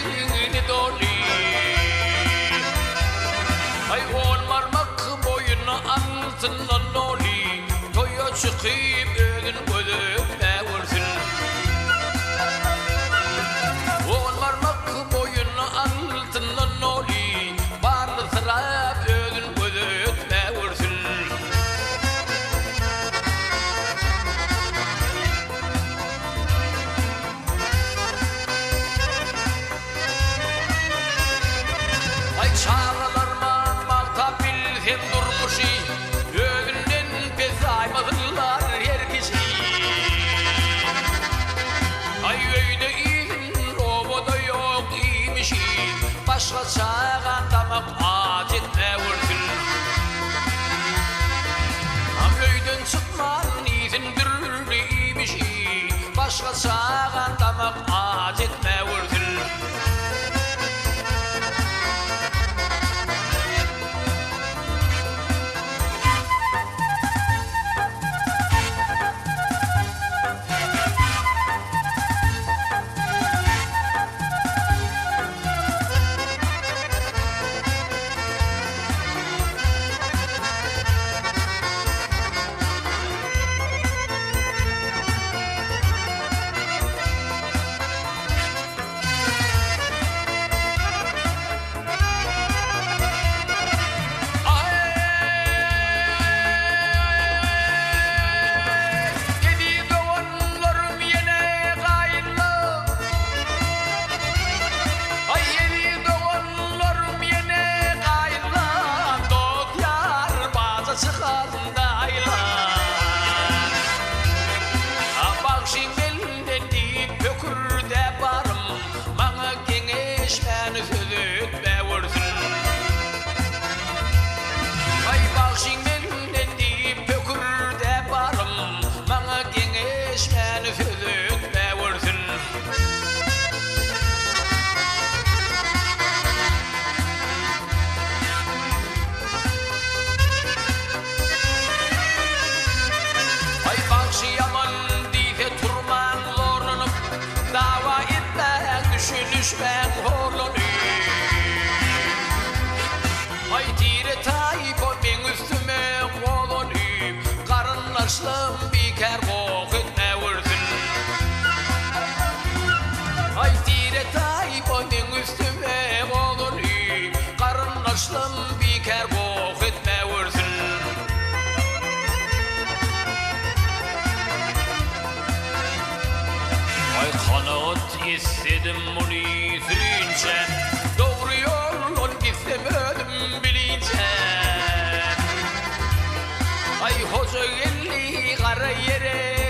beyni doli. Ay olmarmak boyuna altından oli. Toya çıkıp ödün gözüne vursun. Olmarmak boyuna altından oli. Barlı sırap ödün gözüne vursun. Ay çağralarman malta bilsem durmuşi. Öğünden pes aymadılar her kişi. Ay öyle iyin roboda yok iymişi. Başka çağan damak ağaç etme vursun. Öyden çıkman izindir iymişi. Başka çağan damak ağaç etme vursun. Düşmen horlanıyor. Ay tire taybo ben üstüme kolanıyor. Karınlaşlım bir kere kokutma vursun. Ay tire taybo ben üstüme kolanıyor. Karınlaşlım bir kere kokutma vursun. Ay kanat istedim bunu sürünce. Doğru yoldan gitmedim bilince. Ay hoca geldi kara yere.